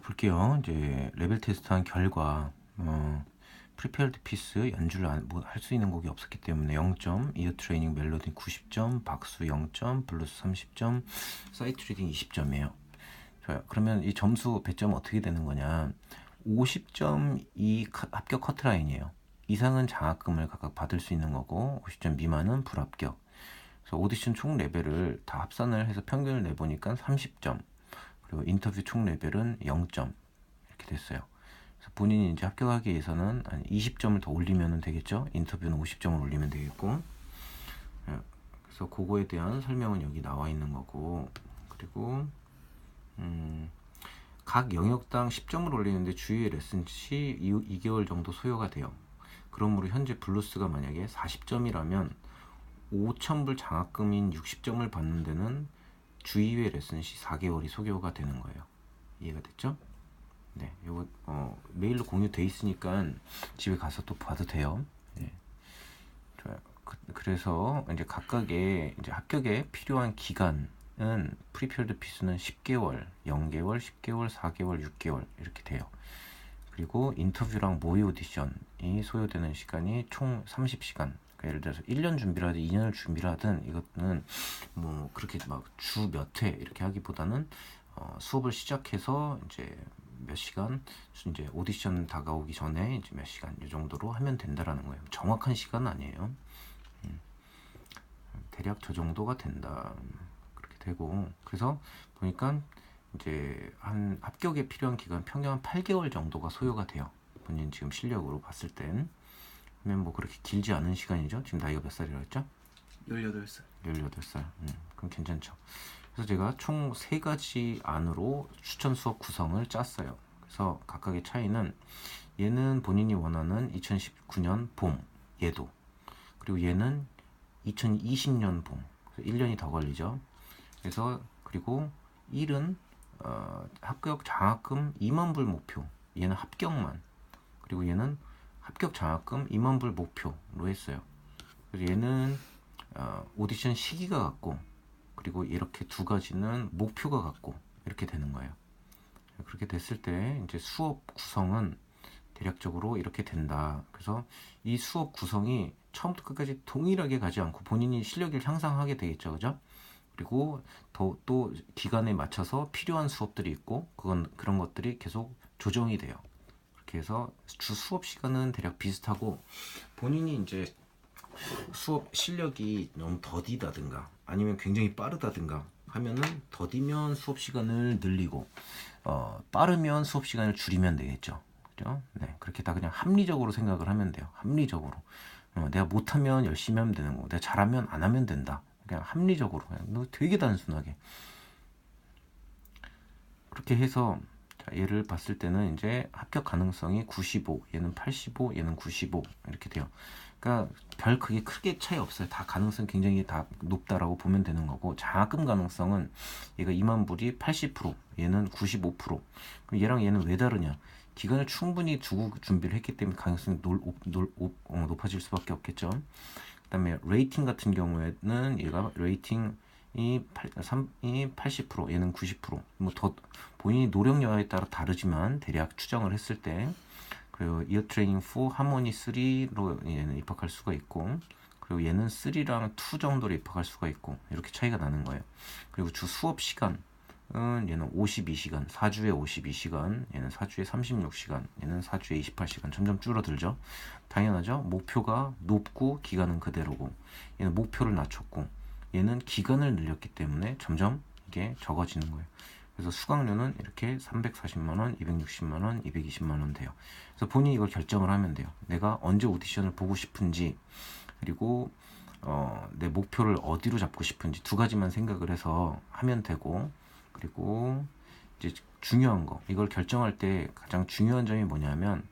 볼게요. 이제 레벨 테스트한 결과 프리페어드 피스 연주를 할 수 있는 곡이 없었기 때문에 0점, 이어 트레이닝 멜로디 90점, 박수 0점, 블루스 30점, 사이트 리딩 20점이에요. 좋아요. 그러면 이 점수 배점 어떻게 되는 거냐? 50점이 합격 커트라인이에요. 이상은 장학금을 각각 받을 수 있는 거고 50점 미만은 불합격. 그래서 오디션 총 레벨을 다 합산을 해서 평균을 내보니까 30점. 그리고 인터뷰 총 레벨은 0점 이렇게 됐어요. 그래서 본인이 이제 합격하기 위해서는 한 20점을 더 올리면 되겠죠. 인터뷰는 50점을 올리면 되겠고. 그래서 그거에 대한 설명은 여기 나와 있는 거고. 그리고 각 영역당 10점을 올리는데 주요 레슨 시 2개월 정도 소요가 돼요. 그러므로 현재 블루스가 만약에 40점이라면 5,000불 장학금인 60점을 받는 데는 주 2회 레슨 시 4개월이 소요가 되는 거예요. 이해가 됐죠? 네, 이거 메일로 공유돼 있으니까 집에 가서 또 봐도 돼요. 네, 좋아요. 그래서 이제 각각의 이제 합격에 필요한 기간은 프리필드 피스는 10개월, 0개월, 10개월, 4개월, 6개월 이렇게 돼요. 그리고 인터뷰랑 모의 오디션이 소요되는 시간이 총 30시간. 그러니까 예를 들어서 1년 준비를 하든 2년을 준비를 하든 이것은 뭐 그렇게 막 주 몇 회 이렇게 하기보다는 수업을 시작해서 이제 몇 시간 이제 오디션 다가오기 전에 이제 몇 시간 이 정도로 하면 된다라는 거예요. 정확한 시간은 아니에요. 대략 저 정도가 된다. 그렇게 되고 그래서 보니까 이제 한 합격에 필요한 기간 평균 한 8개월 정도가 소요가 돼요. 본인 지금 실력으로 봤을 땐. 그러면 뭐 그렇게 길지 않은 시간이죠. 지금 나이가 몇 살이라고 했죠? 18살. 18살. 그럼 괜찮죠. 그래서 제가 총 3가지 안으로 추천 수업 구성을 짰어요. 그래서 각각의 차이는 얘는 본인이 원하는 2019년 봄, 얘도. 그리고 얘는 2020년 봄. 1년이 더 걸리죠. 그래서 그리고 1은 합격 장학금 2만 불 목표. 얘는 합격만. 그리고 얘는 합격 장학금 2만 불 목표로 했어요. 그래서 얘는 오디션 시기가 같고 그리고 이렇게 두 가지는 목표가 같고 이렇게 되는 거예요. 그렇게 됐을 때 이제 수업 구성은 대략적으로 이렇게 된다. 그래서 이 수업 구성이 처음부터 끝까지 동일하게 가지 않고 본인이 실력을 향상하게 되겠죠, 그죠? 그리고 또 기간에 맞춰서 필요한 수업들이 있고 그런 것들이 계속 조정이 돼요. 그렇게 해서 주 수업 시간은 대략 비슷하고 본인이 이제 수업 실력이 너무 더디다든가 아니면 굉장히 빠르다든가 하면은 더디면 수업 시간을 늘리고 빠르면 수업 시간을 줄이면 되겠죠. 그죠? 네, 그렇게 다 그냥 합리적으로 생각을 하면 돼요. 합리적으로. 내가 못하면 열심히 하면 되는 거고 내가 잘하면 안 하면 된다. 그냥 합리적으로 그냥 되게 단순하게 그렇게 해서 자, 얘를 봤을 때는 이제 합격 가능성이 95, 얘는 85, 얘는 95 이렇게 돼요. 그러니까 별 크게 차이 없어요. 다 가능성 굉장히 다 높다라고 보면 되는 거고 장학금 가능성은 얘가 2만 불이 80%, 얘는 95%. 그럼 얘랑 얘는 왜 다르냐? 기간을 충분히 두고 준비를 했기 때문에 가능성이 높아질 수밖에 없겠죠. 그다음에 레이팅 같은 경우에는 얘가 레이팅이 80%, 얘는 90%. 뭐 더 본인이 노력 여하에 따라 다르지만 대략 추정을 했을 때 그리고 이어 트레이닝 4, 하모니 3로 얘는 입학할 수가 있고 그리고 얘는 3랑 2 정도로 입학할 수가 있고 이렇게 차이가 나는 거예요. 그리고 주 수업 시간은 얘는 52시간, 4주에 52시간, 얘는 4주에 36시간, 얘는 4주에 28시간 점점 줄어들죠. 당연하죠. 목표가 높고 기간은 그대로고 얘는 목표를 낮췄고 얘는 기간을 늘렸기 때문에 점점 이게 적어지는 거예요. 그래서 수강료는 이렇게 340만원, 260만원, 220만원 돼요. 그래서 본인이 이걸 결정을 하면 돼요. 내가 언제 오디션을 보고 싶은지 그리고 내 목표를 어디로 잡고 싶은지 두 가지만 생각을 해서 하면 되고 그리고 이제 중요한 거 이걸 결정할 때 가장 중요한 점이 뭐냐면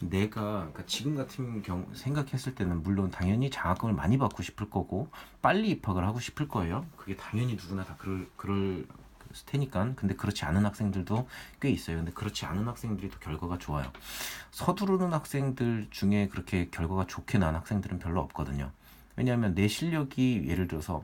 내가 그러니까 지금 같은 경우 생각했을 때는 물론 당연히 장학금을 많이 받고 싶을 거고 빨리 입학을 하고 싶을 거예요. 그게 당연히 누구나 다 그럴 테니까. 근데 그렇지 않은 학생들도 꽤 있어요. 근데 그렇지 않은 학생들이 더 결과가 좋아요. 서두르는 학생들 중에 그렇게 결과가 좋게 난 학생들은 별로 없거든요. 왜냐하면 내 실력이 예를 들어서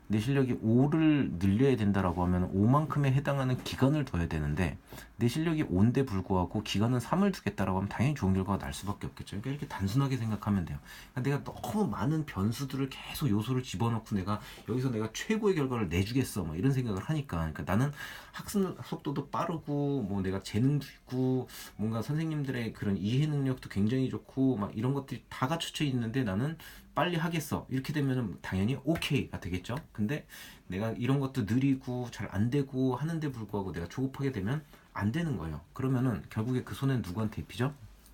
내 실력이 5를 늘려야 된다라고 하면 5만큼에 해당하는 기간을 둬야 되는데 내 실력이 5인데 불구하고 기간은 3을 두겠다라고 하면 당연히 좋은 결과가 날 수밖에 없겠죠. 그러니까 이렇게 단순하게 생각하면 돼요. 그러니까 내가 너무 많은 변수들을 계속 요소를 집어넣고 내가 여기서 내가 최고의 결과를 내주겠어 뭐 이런 생각을 하니까 그러니까 나는 학습 속도도 빠르고 뭐 내가 재능도 있고 뭔가 선생님들의 그런 이해 능력도 굉장히 좋고 막 이런 것들이 다 갖춰져 있는데 나는 빨리 하겠어 이렇게 되면은 당연히 오케이가 되겠죠. 근데 내가 이런 것도 느리고 잘 안 되고 하는데 불구하고 내가 조급하게 되면 안 되는 거예요. 그러면은 결국에 그 손해는 누구한테 입히죠?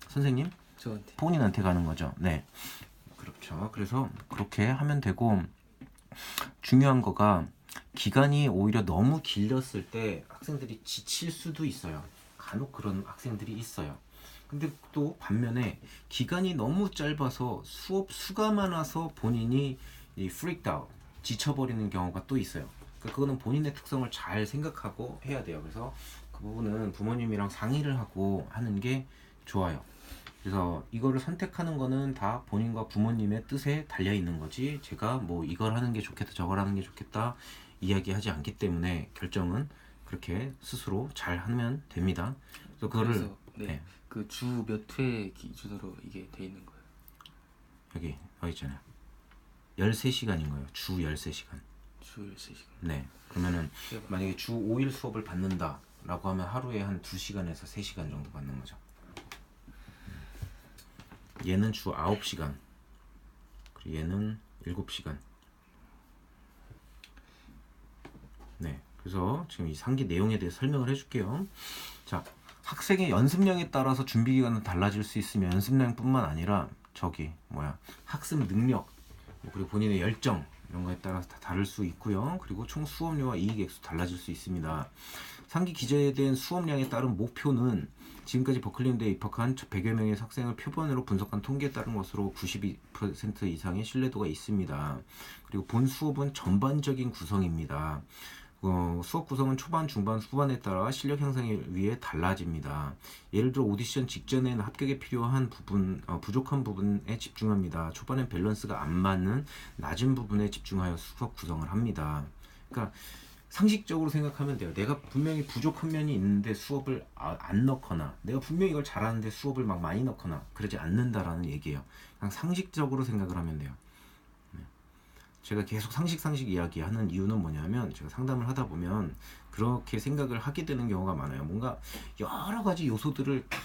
선생님? 저한테. 본인한테 가는 거죠. 네. 그렇죠. 그래서 그렇게 하면 되고 중요한 거가 기간이 오히려 너무 길렸을 때 학생들이 지칠 수도 있어요. 간혹 그런 학생들이 있어요. 근데 또 반면에 기간이 너무 짧아서 수업 수가 많아서 본인이 이 freaked out, 지쳐버리는 경우가 또 있어요. 그러니까 그거는 본인의 특성을 잘 생각하고 해야 돼요. 그래서 그 부분은 부모님이랑 상의를 하고 하는 게 좋아요. 그래서 이거를 선택하는 거는 다 본인과 부모님의 뜻에 달려 있는 거지 제가 뭐 이걸 하는 게 좋겠다 저걸 하는 게 좋겠다 이야기하지 않기 때문에 결정은 그렇게 스스로 잘 하면 됩니다. 그래서 그거를 그래서 네. 네, 그 주 몇 회 기준으로 이게 돼 있는 거예요. 여기 있잖아요. 13시간인 거예요. 주 13시간. 주 13시간. 네. 그러면은 만약에 주 5일 수업을 받는다 라고 하면 하루에 한 2시간에서 3시간 정도 받는 거죠. 얘는 주 9시간 그리고 얘는 7시간. 네, 그래서 지금 이 상기 내용에 대해서 설명을 해줄게요. 자, 학생의 연습량에 따라서 준비 기간은 달라질 수 있으며 연습량뿐만 아니라 학습 능력 그리고 본인의 열정 이런 거에 따라서 다 다를 수 있고요. 그리고 총 수업료와 이익 액수 달라질 수 있습니다. 상기 기재된 수업량에 따른 목표는 지금까지 버클리대에 입학한 100여 명의 학생을 표본으로 분석한 통계에 따른 것으로 92% 이상의 신뢰도가 있습니다. 그리고 본 수업은 전반적인 구성입니다. 수업 구성은 초반, 중반, 후반에 따라 실력 향상을 위해 달라집니다. 예를 들어 오디션 직전에는 합격에 필요한 부분, 부족한 부분에 집중합니다. 초반엔 밸런스가 안 맞는 낮은 부분에 집중하여 수업 구성을 합니다. 그러니까 상식적으로 생각하면 돼요. 내가 분명히 부족한 면이 있는데 수업을 안 넣거나 내가 분명히 이걸 잘하는데 수업을 막 많이 넣거나 그러지 않는다라는 얘기예요. 그냥 상식적으로 생각을 하면 돼요. 제가 계속 상식 이야기하는 이유는 뭐냐면 제가 상담을 하다 보면 그렇게 생각을 하게 되는 경우가 많아요. 뭔가 여러 가지 요소들을 다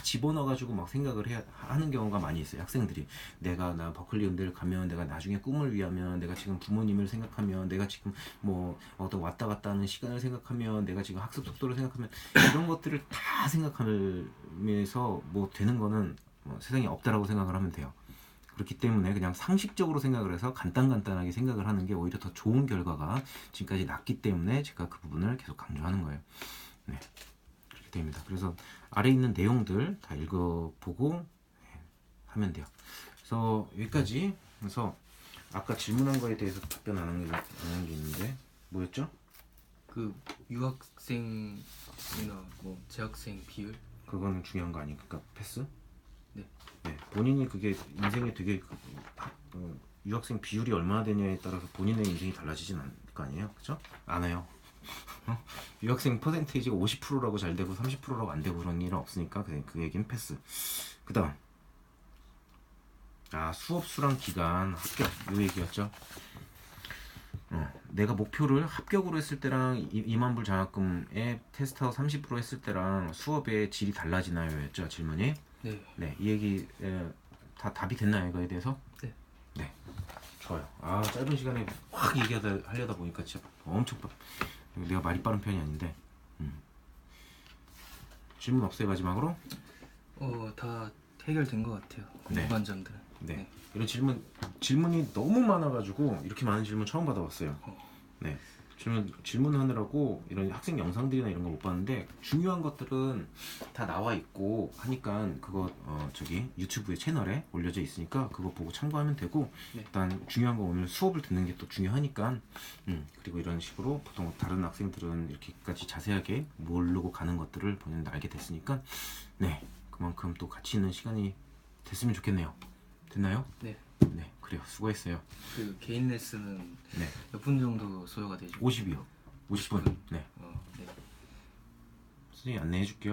집어넣어가지고 막 생각을 하는 경우가 많이 있어요. 학생들이 나 버클리 음대를 가면 내가 나중에 꿈을 위하면 내가 지금 부모님을 생각하면 내가 지금 뭐 어떤 왔다 갔다 하는 시간을 생각하면 내가 지금 학습 속도를 생각하면 이런 것들을 다 생각하면서 뭐 되는 거는 세상에 없다라고 생각을 하면 돼요. 그렇기 때문에 그냥 상식적으로 생각을 해서 간단하게 생각을 하는 게 오히려 더 좋은 결과가 지금까지 났기 때문에 제가 그 부분을 계속 강조하는 거예요. 네, 그렇게 됩니다. 그래서 아래 있는 내용들 다 읽어보고 하면 돼요. 그래서 여기까지. 그래서 아까 질문한 거에 대해서 답변 안 한 게 있는데 뭐였죠? 그 유학생이나 뭐 재학생 비율? 그거는 중요한 거 아니니까 패스? 네. 네, 본인이 그게 인생에 되게 유학생 비율이 얼마나 되냐에 따라서 본인의 인생이 달라지진 않을 거 아니에요, 그죠? 안 해요. 유학생 퍼센테이지가 50%라고 잘 되고 30%라고 안 되고 그런 일은 없으니까 그 얘기는 패스. 그다음 수업 수랑 기간 합격 요 얘기였죠. 내가 목표를 합격으로 했을 때랑 2만 불 장학금에 테스트하고 30% 했을 때랑 수업의 질이 달라지나요? 였죠 질문이. 네. 네, 이 얘기 다 답이 됐나요? 이거에 대해서? 네. 네, 좋아요. 짧은 시간에 확 하려다 보니까 진짜 엄청 내가 말이 빠른 편이 아닌데 질문 없어요 마지막으로? 다 해결된 것 같아요. 궁금한 점들은. 네. 이런 질문이 너무 많아가지고 이렇게 많은 질문 처음 받아봤어요. 네. 질문하느라고 이런 학생 영상들이나 이런 거 못 봤는데 중요한 것들은 다 나와 있고 하니까 그거 유튜브의 채널에 올려져 있으니까 그거 보고 참고하면 되고 네. 일단 중요한 거 오늘 수업을 듣는 게 또 중요하니까 그리고 이런 식으로 보통 다른 학생들은 이렇게까지 자세하게 모르고 가는 것들을 본인도 알게 됐으니까 네 그만큼 또 가치 있는 시간이 됐으면 좋겠네요. 됐나요? 네. 네, 그래요. 수고했어요. 그 개인 레슨은 네, 몇 분 정도 소요가 되죠? 50이요. 50분. 네, 네. 선생님 안내해 줄게요.